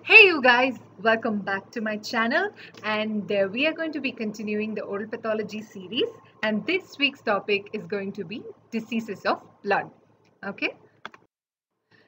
Hey you guys, welcome back to my channel and we are going to be continuing the oral pathology series, and this week's topic is going to be diseases of blood. Okay,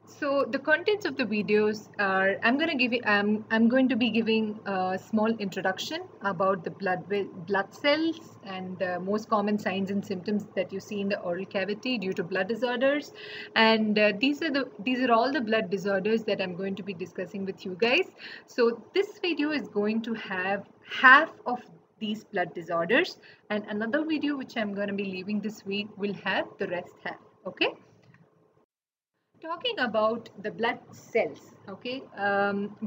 so the contents of the videos are I'm going to be giving a small introduction about the blood cells and the most common signs and symptoms that you see in the oral cavity due to blood disorders, and these are all the blood disorders that I'm going to be discussing with you guys. So this video is going to have half of these blood disorders, and another video which I'm going to be leaving this week will have the rest half. Okay. Talking about the blood cells, okay,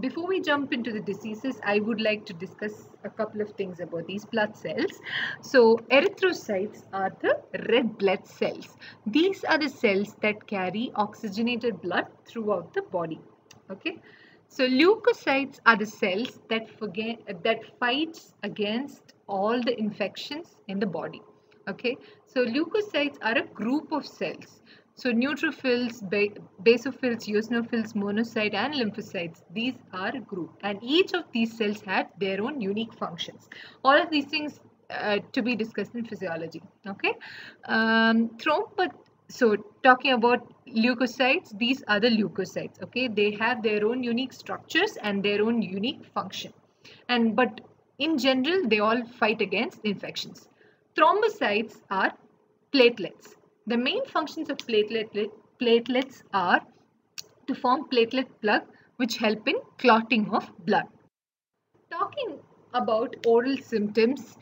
before we jump into the diseases, I would like to discuss a couple of things about these blood cells. So, erythrocytes are the red blood cells. These are the cells that carry oxygenated blood throughout the body, okay. So, leukocytes are the cells that fights against all the infections in the body, okay. So, leukocytes are a group of cells. So neutrophils, basophils, eosinophils, monocyte and lymphocytes, these are a group, and each of these cells have their own unique functions. All of these things to be discussed in physiology. Okay. So talking about leukocytes, these are the leukocytes. Okay, they have their own unique structures and their own unique function, but in general they all fight against infections. Thrombocytes are platelets. The main functions of platelets are to form platelet plug, which help in clotting of blood. Talking about oral symptoms,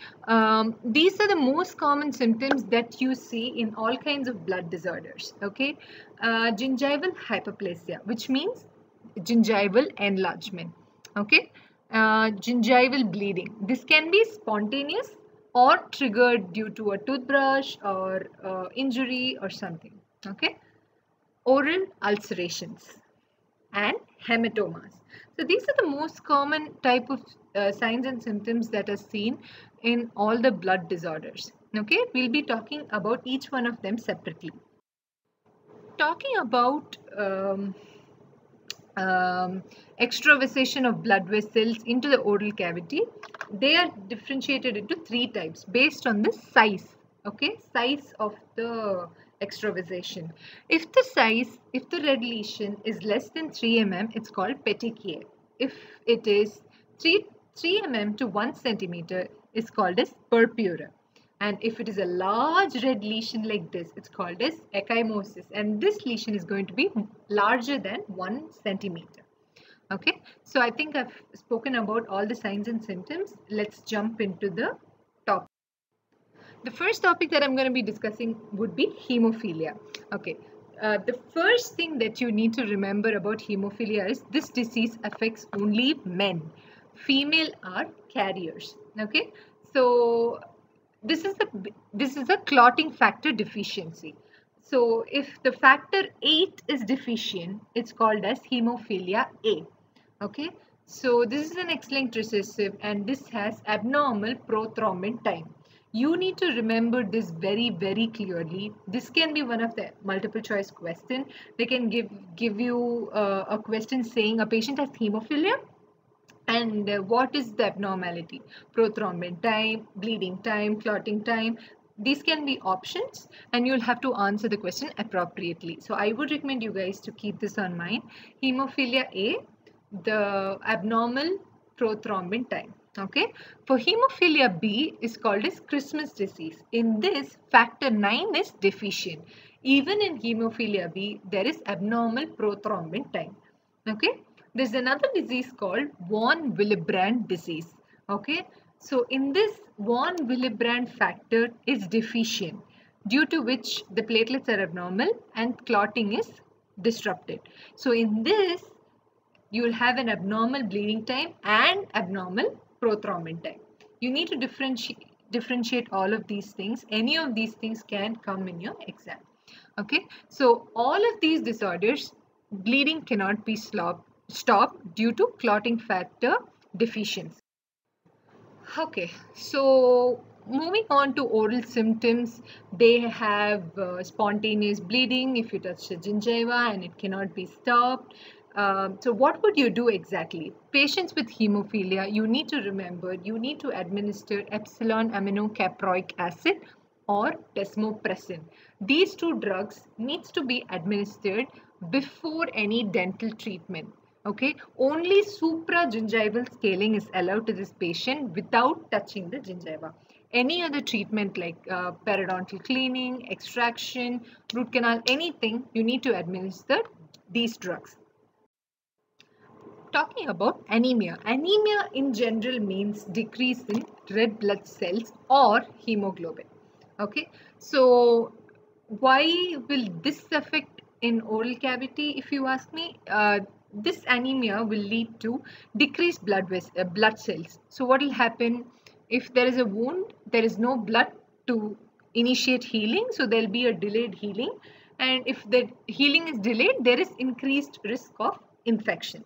these are the most common symptoms that you see in all kinds of blood disorders. Okay, gingival hyperplasia, which means gingival enlargement. Okay, gingival bleeding. This can be spontaneous or triggered due to a toothbrush or injury or something. Okay, oral ulcerations and hematomas. So these are the most common type of signs and symptoms that are seen in all the blood disorders. Okay, we'll be talking about each one of them separately. Talking about extravasation of blood vessels into the oral cavity, they are differentiated into three types based on the size. Okay, size of the extravasation. If the red lesion is less than 3 mm, it's called petechiae. If it is 3 mm to 1 centimeter, it's called as purpura. And if it is a large red lesion like this, it's called as ecchymosis. And this lesion is going to be larger than 1 centimeter. Okay, so I think I've spoken about all the signs and symptoms. Let's jump into the topic. The first topic that I'm going to be discussing would be hemophilia. Okay, the first thing that you need to remember about hemophilia is this disease affects only men. Female are carriers. Okay, so this is a clotting factor deficiency. So if the factor 8 is deficient, it's called as hemophilia A. Okay, so this is an X-linked recessive and this has abnormal prothrombin time. You need to remember this very clearly. This can be one of the multiple choice question. They can give you a question saying a patient has hemophilia and what is the abnormality? Prothrombin time, bleeding time, clotting time. These can be options and you'll have to answer the question appropriately. So I would recommend you guys to keep this on mind. Hemophilia A, the abnormal prothrombin time. Okay. For hemophilia B is called as Christmas disease. In this, factor 9 is deficient. Even in hemophilia B, there is abnormal prothrombin time. Okay. There's another disease called von Willebrand disease. Okay, so in this, von Willebrand factor is deficient, due to which the platelets are abnormal and clotting is disrupted. So in this, you will have an abnormal bleeding time and abnormal prothrombin time. You need to differentiate all of these things. Any of these things can come in your exam. Okay, so all of these disorders, bleeding cannot be stopped due to clotting factor deficiency. Okay, so moving on to oral symptoms, they have spontaneous bleeding if you touch the gingiva and it cannot be stopped. So what would you do exactly? Patients with hemophilia, you need to remember, you need to administer epsilon aminocaproic acid or desmopressin. These two drugs needs to be administered before any dental treatment. Okay, only supragingival scaling is allowed to this patient without touching the gingiva. Any other treatment like periodontal cleaning, extraction, root canal, anything, you need to administer these drugs. Talking about anemia. Anemia in general means decrease in red blood cells or hemoglobin. Okay, so why will this affect in oral cavity? If you ask me, this anemia will lead to decreased blood cells. So what will happen if there is a wound? There is no blood to initiate healing, so there will be a delayed healing, and if the healing is delayed, there is increased risk of infection.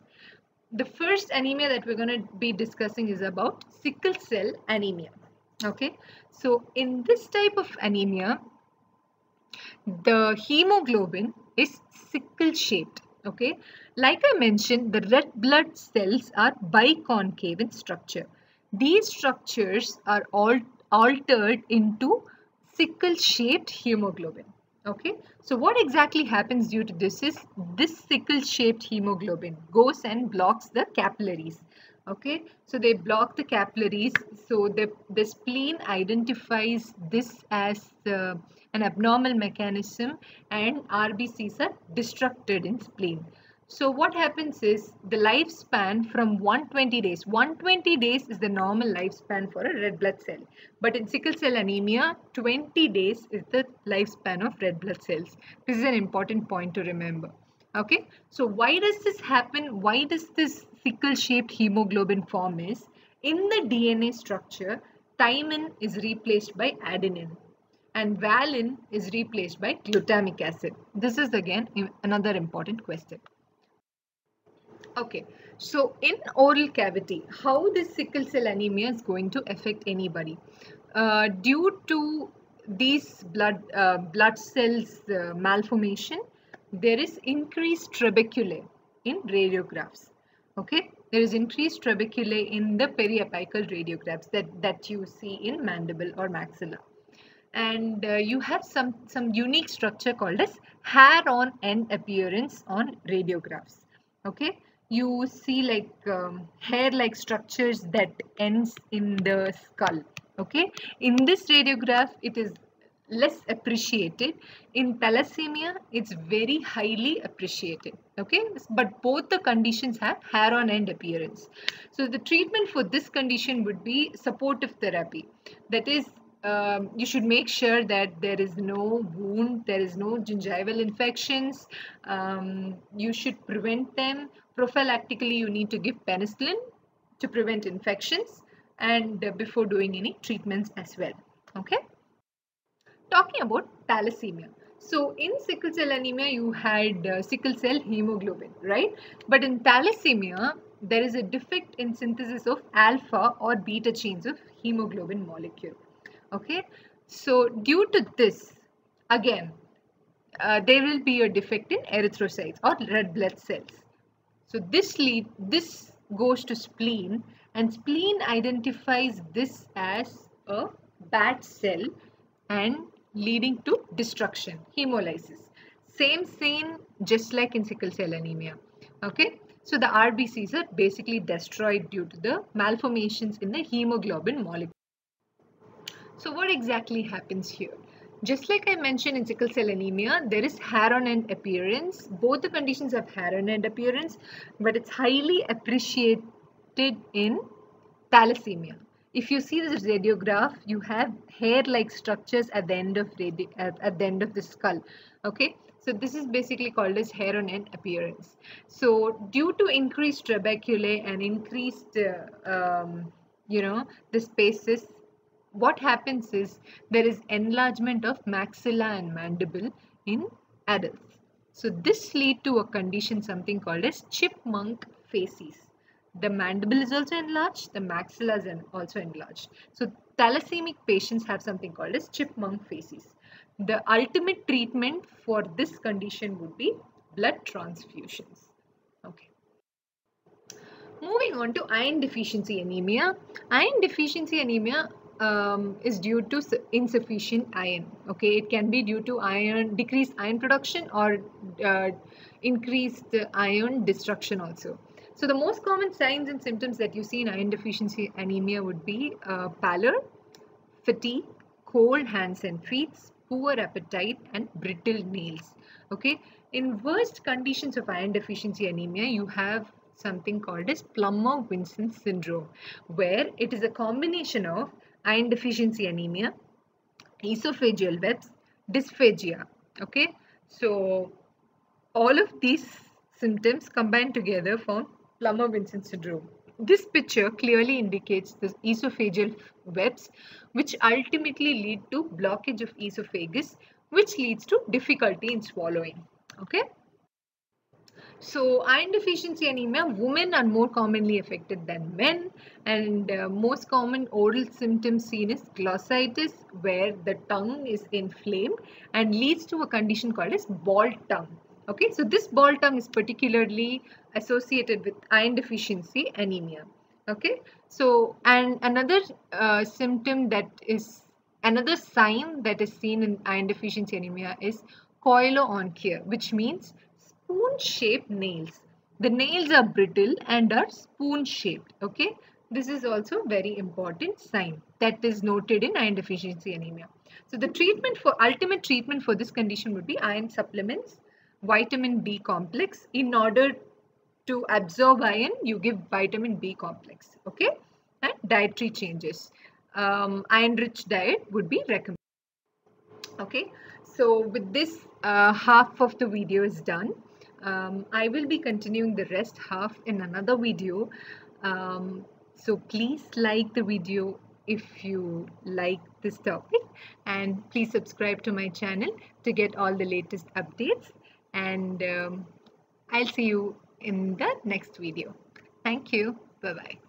The first anemia that we're going to be discussing is about sickle cell anemia. Okay, so in this type of anemia, the hemoglobin is sickle shaped. Okay, like I mentioned, the red blood cells are biconcave in structure. These structures are all altered into sickle shaped hemoglobin. Okay, so what exactly happens due to this is this sickle shaped hemoglobin goes and blocks the capillaries. Okay, so they block the capillaries, so the spleen identifies this as an abnormal mechanism, and RBCs are destructed in spleen. So what happens is the lifespan from 120 days. 120 days is the normal lifespan for a red blood cell. But in sickle cell anemia, 20 days is the lifespan of red blood cells. This is an important point to remember. Okay, so why does this happen? Why does this sickle shaped hemoglobin form is in the DNA structure, thymine is replaced by adenine and valine is replaced by glutamic acid. This is again another important question. Okay, so in oral cavity, how this sickle cell anemia is going to affect anybody? Due to these blood cells malformation, there is increased trabeculae in radiographs. Okay, there is increased trabeculae in the periapical radiographs that you see in mandible or maxilla. And you have some unique structure called as hair on end appearance on radiographs. Okay, you see like hair like structures that ends in the skull. Okay, in this radiograph it is less appreciated. In thalassemia it's very highly appreciated. Okay, but both the conditions have hair on end appearance. So the treatment for this condition would be supportive therapy. That is, you should make sure that there is no wound, there is no gingival infections. You should prevent them. Prophylactically, you need to give penicillin to prevent infections, and before doing any treatments as well. Okay. Talking about thalassemia. So in sickle cell anemia, you had sickle cell hemoglobin, right? But in thalassemia, there is a defect in synthesis of alpha or beta chains of hemoglobin molecule. Okay, so due to this, again, there will be a defect in erythrocytes or red blood cells. So this goes to spleen, and spleen identifies this as a bad cell and leading to destruction, hemolysis. Same scene just like in sickle cell anemia. Okay, so the RBCs are basically destroyed due to the malformations in the hemoglobin molecule. So what exactly happens here? Just like I mentioned in sickle cell anemia, there is hair on end appearance. Both the conditions have hair on end appearance, but it's highly appreciated in thalassemia. If you see this radiograph, you have hair-like structures at the end of at the end of the skull. Okay, so this is basically called as hair on end appearance. So due to increased trabeculae and increased, the spaces, what happens is there is enlargement of maxilla and mandible in adults. So this lead to a condition something called as chipmunk facies. The mandible is also enlarged, the maxilla is also enlarged. So thalassemic patients have something called as chipmunk facies. The ultimate treatment for this condition would be blood transfusions. Okay. Moving on to iron deficiency anemia. Iron deficiency anemia is due to insufficient iron. Okay, it can be due to decreased iron production or increased iron destruction also. So the most common signs and symptoms that you see in iron deficiency anemia would be pallor, fatigue, cold hands and feet, poor appetite, and brittle nails. Okay, in worst conditions of iron deficiency anemia, you have something called as Plummer-Vinson syndrome, where it is a combination of iron deficiency anemia, esophageal webs, dysphagia. Okay, so all of these symptoms combined together form Plummer-Vinson syndrome. This picture clearly indicates the esophageal webs, which ultimately lead to blockage of esophagus, which leads to difficulty in swallowing. Okay. So iron deficiency anemia, women are more commonly affected than men, and most common oral symptoms seen is glossitis, where the tongue is inflamed and leads to a condition called as bald tongue. Okay, so this bald tongue is particularly associated with iron deficiency anemia. Okay, so and another symptom that is another sign that is seen in iron deficiency anemia is koilo-onkia, which means spoon-shaped nails. The nails are brittle and are spoon-shaped. Okay, this is also very important sign that is noted in iron deficiency anemia. So the ultimate treatment for this condition would be iron supplements, vitamin B complex. In order to absorb iron, you give vitamin B complex. Okay, and dietary changes. Iron-rich diet would be recommended. Okay, so with this, half of the video is done. I will be continuing the rest half in another video. So please like the video if you like this topic, and please subscribe to my channel to get all the latest updates, and I'll see you in the next video. Thank you. Bye bye.